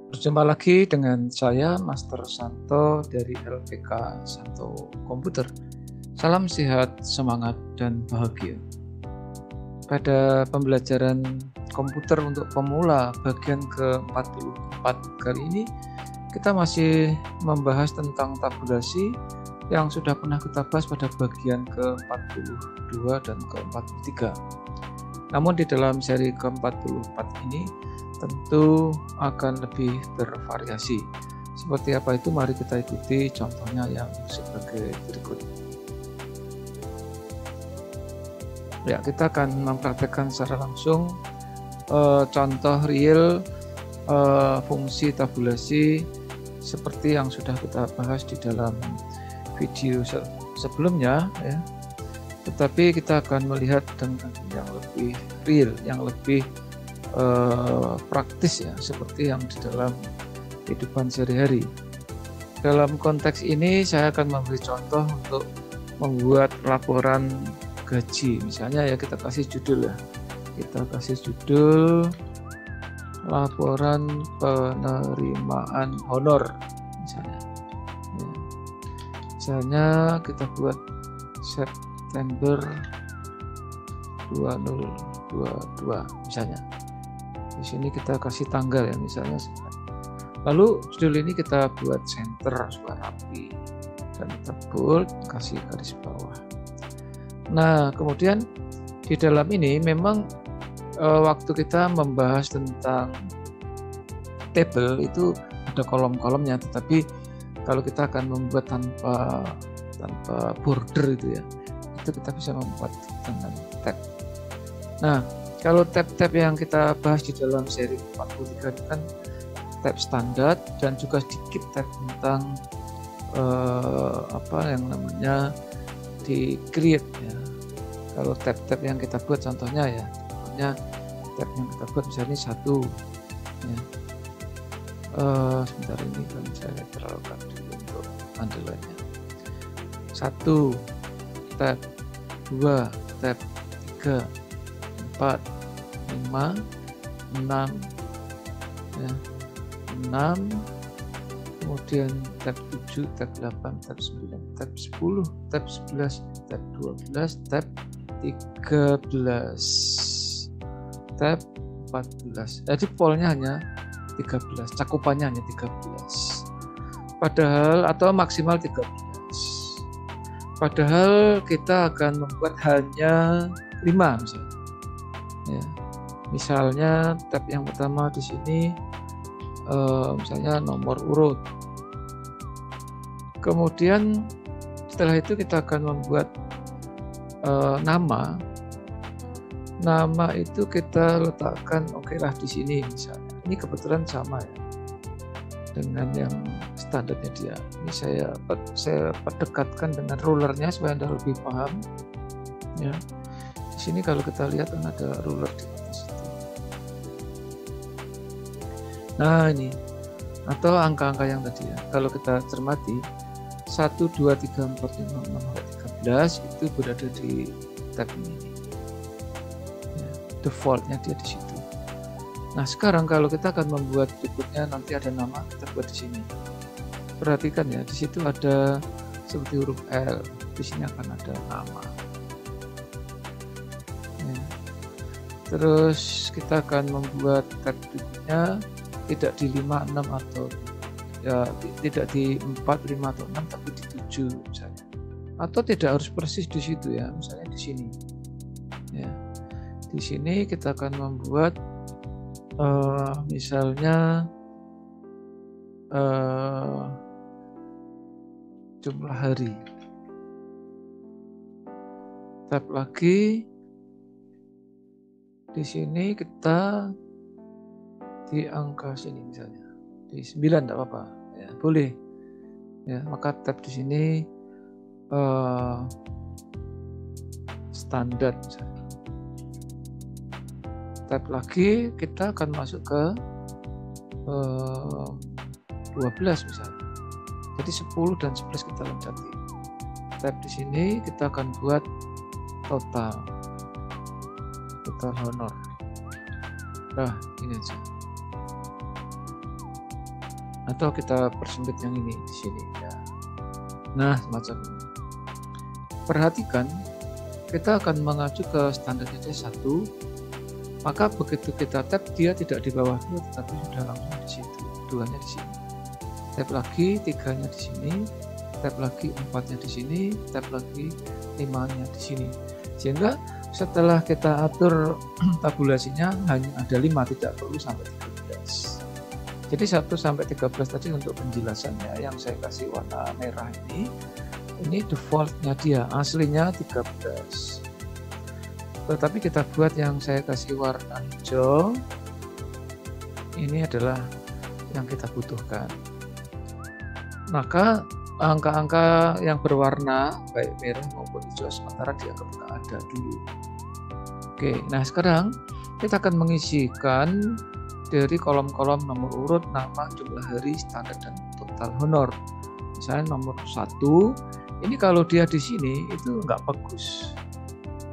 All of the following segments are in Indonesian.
Berjumpa lagi dengan saya, Master Santo dari LPK Santo Komputer. Salam sehat, semangat, dan bahagia. Pada pembelajaran komputer untuk pemula bagian ke-44 kali ini, kita masih membahas tentang tabulasi yang sudah pernah kita bahas pada bagian ke-42 dan ke-43. Namun di dalam seri ke-44 ini tentu akan lebih bervariasi. Seperti apa itu, mari kita ikuti contohnya yang sebagai berikut. Ya, kita akan mempraktekkan secara langsung contoh real fungsi tabulasi seperti yang sudah kita bahas di dalam video sebelumnya, ya. Tetapi kita akan melihat dengan yang lebih real, yang lebih praktis, ya, seperti yang di dalam kehidupan sehari-hari. Dalam konteks ini saya akan memberi contoh untuk membuat laporan gaji. Misalnya, ya, kita kasih judul, ya. Kita kasih judul laporan penerimaan honor misalnya. Ya. Misalnya kita buat September 2022 misalnya. Di sini kita kasih tanggal, ya, misalnya. Lalu judul ini kita buat center supaya rapi dan kita bold, kasih garis bawah. Nah, kemudian di dalam ini memang waktu kita membahas tentang table itu ada kolom-kolomnya, tetapi kalau kita akan membuat tanpa border itu, ya, itu kita bisa membuat dengan tab. Nah, kalau tab-tab yang kita bahas di dalam seri 43 itu kan tab standar dan juga sedikit tab tentang apa yang namanya di create, ya. Kalau tab-tab yang kita buat contohnya, ya, contohnya tab yang kita buat misalnya satu, ya. Sebentar, ini kan saya terlalu dulu untuk underline-nya. 1 tab, 2 tab, 3 4 5 6, ya, 6, kemudian tab 7, tab 8, tab 9, tab 10, tab 11, tab 12, tab 13, tab 14. Jadi polnya hanya 13, cakupannya hanya 13. Padahal, atau maksimal 13. Padahal kita akan membuat hanya 5 misalnya. Ya. Misalnya tab yang pertama di sini misalnya nomor urut. Kemudian setelah itu kita akan membuat nama. Nama itu kita letakkan lah di sini misalnya. Ini kebetulan sama, ya, dengan yang standarnya dia. Ini saya perdekatkan dengan rulernya supaya Anda lebih paham, ya. Di sini kalau kita lihat kan ada ruler di atas itu. Nah, ini atau angka-angka yang tadi, ya. Kalau kita cermati 1 2 3 4 5 6 13 itu berada di tab ini. Ya, defaultnya dia di situ. Nah, sekarang kalau kita akan membuat berikutnya, nanti ada nama, kita buat di sini. Perhatikan, ya, di situ ada seperti huruf L. Di sini akan ada nama. Terus kita akan membuat tab berikutnya tidak di 5, 6 atau, ya, tidak di 4, 5 atau 6, tapi di 7 misalnya. Atau tidak harus persis di situ, ya, misalnya di sini. Ya. Di sini kita akan membuat misalnya jumlah hari. Tab lagi. Di sini kita di angka sini misalnya di 9 tidak apa-apa, ya, boleh, ya. Maka tab di sini standar misalnya. Tab lagi kita akan masuk ke 12 misalnya. Jadi 10 dan 11 kita loncati. Tab di sini kita akan buat total honor. Nah, ini aja. Atau kita persempit yang ini di sini ya. Nah, semacam ini. Perhatikan, kita akan mengacu ke standar C1, maka begitu kita tap, dia tidak di bawah 2, tetapi sudah langsung di situ. 2-nya di sini. Tap lagi, 3-nya di sini. Tap lagi, 4-nya di sini. Tap lagi, 5-nya di sini. Sehingga setelah kita atur tabulasinya hanya ada 5, tidak perlu sampai 13. Jadi 1 sampai 13 tadi untuk penjelasannya, yang saya kasih warna merah ini defaultnya dia, aslinya 13. Tetapi kita buat yang saya kasih warna hijau, ini adalah yang kita butuhkan. Maka angka-angka yang berwarna baik merah maupun hijau sementara dianggap nggak ada dulu. Oke, nah sekarang kita akan mengisikan dari kolom-kolom nomor urut, nama, jumlah hari, standar, dan total honor. Misalnya nomor 1, ini kalau dia di sini itu nggak bagus,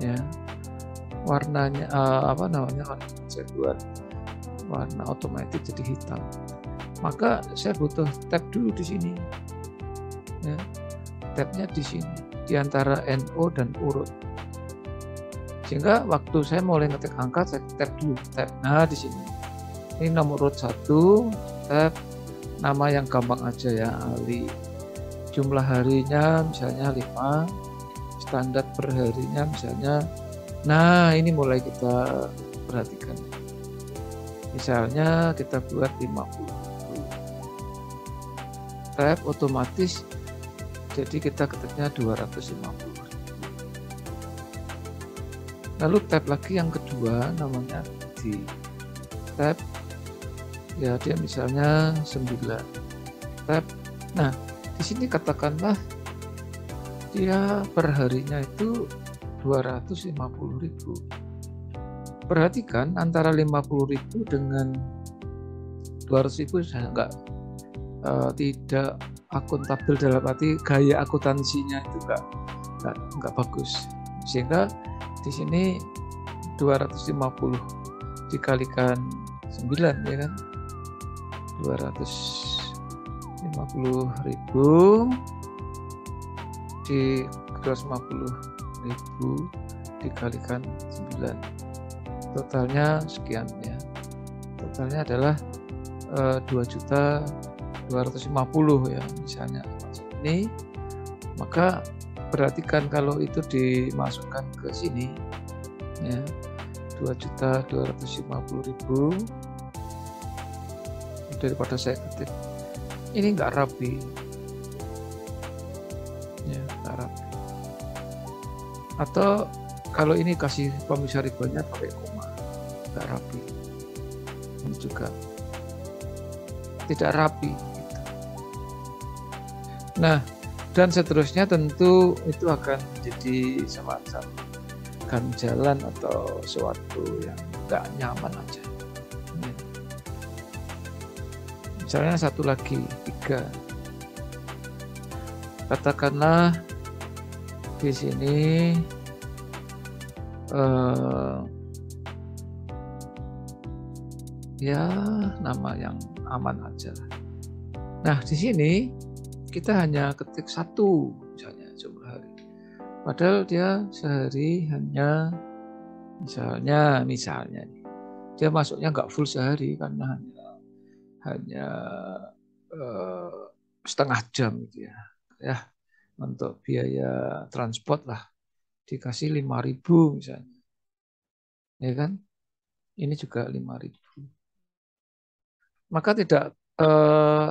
ya. Warnanya saya buat warna otomatis jadi hitam. Maka saya butuh tab dulu di sini, ya. Tabnya di sini, di antara NO dan urut. Sehingga waktu saya mulai ngetik angka, saya tab dulu, tab. Nah di sini. Ini nomor urut 1, tab, nama yang gampang aja ya, Ali. Jumlah harinya misalnya 5, standar per harinya misalnya. Nah, ini mulai kita perhatikan. Misalnya kita buat 50. Tab otomatis, jadi kita ketiknya 250. Lalu tab lagi yang kedua namanya di tab, ya dia misalnya 9. Tab, nah di sini katakanlah dia per harinya itu 250.000. Perhatikan antara 50.000 dengan 200.000 saya tidak akuntabel, dalam arti gaya akuntansinya itu nggak bagus. Sehingga di sini 250 dikalikan 9 ya kan, 250.000 di 250.000 dikalikan 9, totalnya sekian ya. Totalnya adalah 2.250.000 ya misalnya ini. Maka perhatikan kalau itu dimasukkan ke sini ya, 2.250.000 daripada saya ketik ini nggak rapi ya, nggak rapi. Atau kalau ini kasih pemisah ribanya pakai koma, nggak rapi, ini juga tidak rapi gitu. Nah, dan seterusnya tentu itu akan menjadi semacam ganjalan atau sesuatu yang nggak nyaman aja. Misalnya satu lagi, 3. Katakanlah di sini ya nama yang aman aja. Nah di sini kita hanya ketik 1 misalnya jumlah hari. Padahal dia sehari hanya misalnya nih, dia masuknya nggak full sehari karena hanya setengah jam gitu ya, untuk biaya transport lah dikasih 5.000 misalnya, ya kan, ini juga 5.000, maka tidak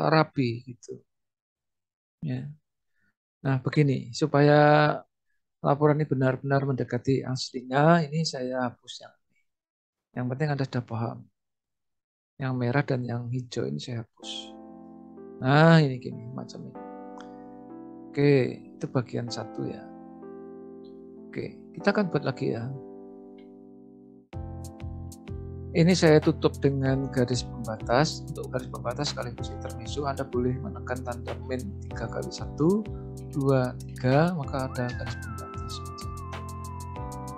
rapi gitu ya. Nah begini, supaya laporan ini benar-benar mendekati aslinya, ini saya hapus yang penting Anda sudah paham. Yang merah dan yang hijau ini saya hapus. Nah ini gini macam ini. Oke, itu bagian 1 ya. Oke, kita akan buat lagi ya. Ini saya tutup dengan garis pembatas. Untuk garis pembatas sekaligus intermezzo, Anda boleh menekan tanda min 3 kali 1, 2, 3, maka ada garis pembatas.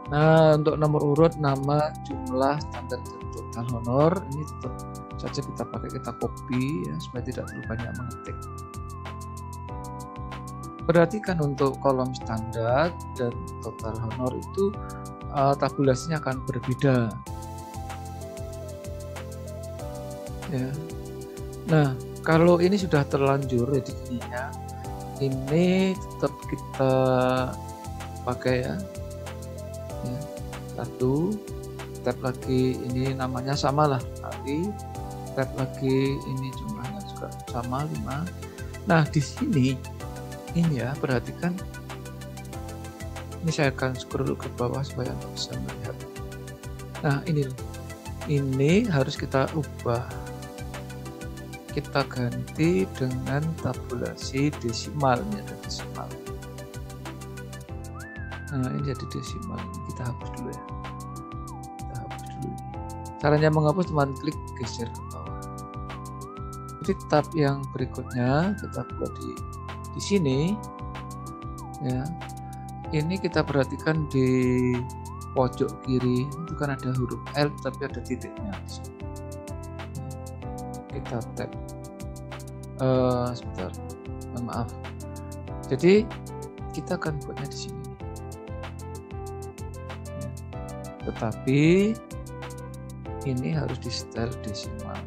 Nah, untuk nomor urut, nama, jumlah, standar, dan total honor, ini tetap saja kita pakai, kita copy ya, supaya tidak terlalu banyak mengetik. Perhatikan untuk kolom standar dan total honor itu tabulasinya akan berbeda. Ya. Nah, kalau ini sudah terlanjur redignya, ini tetap kita pakai ya. Satu, tab lagi, ini namanya samalah kali, tab lagi, ini jumlahnya juga sama 5. Nah, di sini ini ya, perhatikan ini, saya akan scroll ke bawah supaya Anda bisa melihat. Nah, ini harus kita ubah, kita ganti dengan tabulasi desimal, ini ada desimal. Nah, ini jadi desimal, ini kita hapus dulu ya, kita hapus dulu ini. Caranya menghapus, teman klik geser ke bawah. Jadi tab yang berikutnya kita buat di sini ya. Ini kita perhatikan di pojok kiri itu kan ada huruf L tapi ada titiknya. Kita tab sebentar, maaf. Jadi kita akan buatnya di sini. Tetapi ini harus di setel desimal.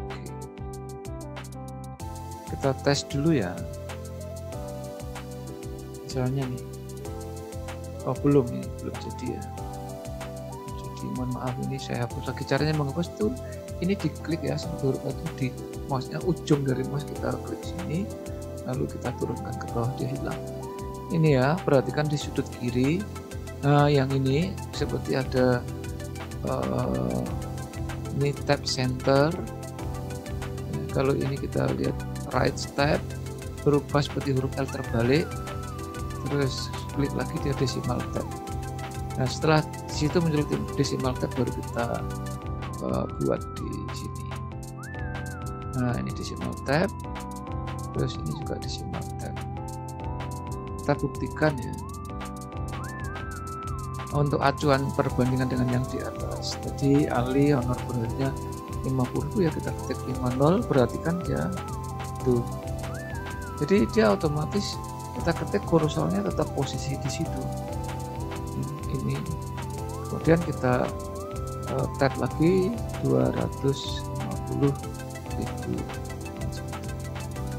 Oke. Kita tes dulu ya. Misalnya nih, oh belum jadi ya. Jadi mohon maaf, ini saya hapus lagi. Caranya menghapus tuh, ini diklik ya, seluruh itu di mouse-nya, ujung dari mouse kita klik sini, lalu kita turunkan ke bawah, dia hilang. Ini ya, perhatikan di sudut kiri. Nah, yang ini seperti ada ini tab center. Kalau ini kita lihat right step, berubah seperti huruf L terbalik. Terus klik lagi, dia desimal tab. Nah, setelah di situ muncul desimal tab, baru kita buat di sini. Nah, ini desimal tab, terus ini juga desimal tab. Kita buktikan ya. Untuk acuan perbandingan dengan yang di atas. Tadi Ali honor berharga 50.000 ya, kita ketik 50, perhatikan ya tuh. Jadi dia otomatis kita ketik kursornya tetap posisi di situ. Ini. Kemudian kita tab lagi 250.000.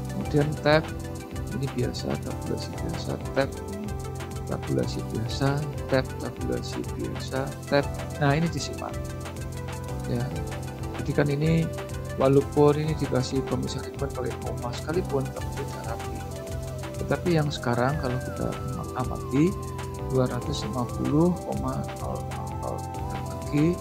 Kemudian tab ini biasa, tabulasi biasa, tab tabulasi biasa, tab tabulasi biasa, tab. Nah, ini desimal. Ya. Jadi kan ini walaupun ini dikasih pemisah ribuan pakai koma sekalipun tetap tidak rapi. Tetapi yang sekarang kalau kita amati 250,000 bagi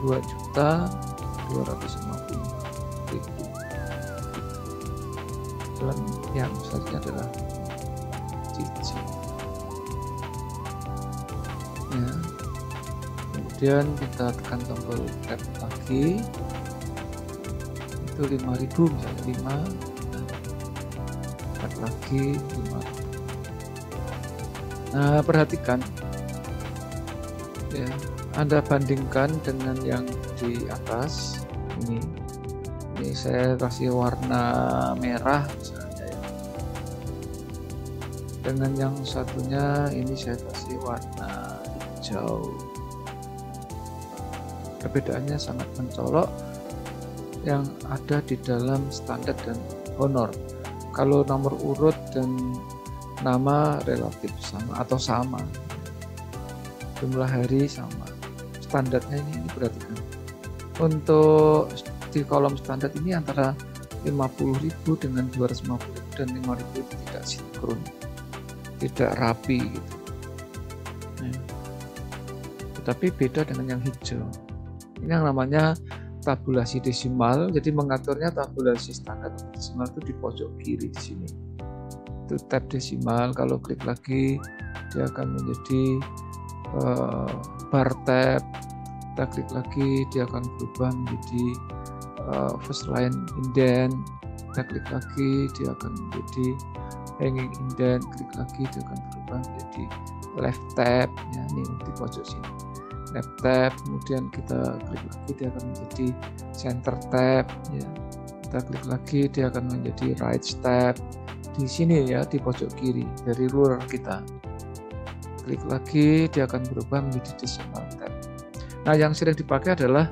2.250.000. Dan yang selanjutnya adalah cici. Ya. Kemudian kita tekan tombol tab lagi, itu 5.000 misalnya, 5 tab lagi 5. Nah, perhatikan ya, Anda bandingkan dengan yang di atas. Ini saya kasih warna merah misalnya ya. Dengan yang satunya ini saya kasih warna hijau. Perbedaannya sangat mencolok yang ada di dalam standar dan honor. Kalau nomor urut dan nama relatif sama atau sama, jumlah hari sama, standarnya ini perhatikan. Untuk di kolom standar ini antara 50.000 dengan 250.000 dan 5.000 itu tidak sinkron, tidak rapi gitu. Nah, tetapi beda dengan yang hijau. Ini yang namanya tabulasi desimal. Jadi mengaturnya tabulasi standar desimal itu di pojok kiri di sini. Itu tab desimal. Kalau klik lagi dia akan menjadi bar tab. Kita klik lagi dia akan berubah menjadi first line indent. Kita klik lagi dia akan menjadi hanging indent. Klik lagi dia akan berubah menjadi left tab. Ya, ini di pojok sini. left tab, kemudian kita klik lagi dia akan menjadi center tab ya. Kita klik lagi dia akan menjadi right tab di sini ya, di pojok kiri dari ruler kita. Klik lagi dia akan berubah menjadi decimal tab. Nah, yang sering dipakai adalah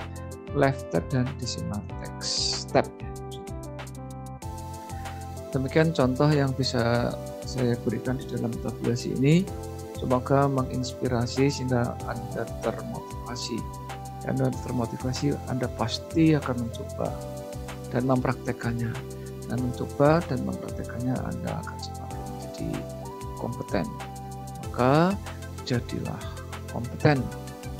left tab dan decimal text tab ya. Demikian contoh yang bisa saya berikan di dalam tabulasi ini. Semoga menginspirasi sehingga Anda termotivasi. Anda termotivasi, Anda pasti akan mencoba dan mempraktekannya. Dan mencoba dan mempraktekannya, Anda akan semakin menjadi kompeten. Maka jadilah kompeten.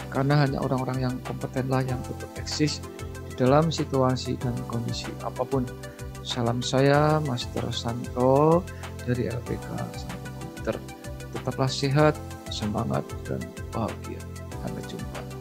Karena hanya orang-orang yang kompetenlah yang tetap eksis di dalam situasi dan kondisi apapun. Salam saya, Master Santo dari LPK Santo Komputer. Tetaplah sehat, semangat, dan bahagia. Sampai jumpa.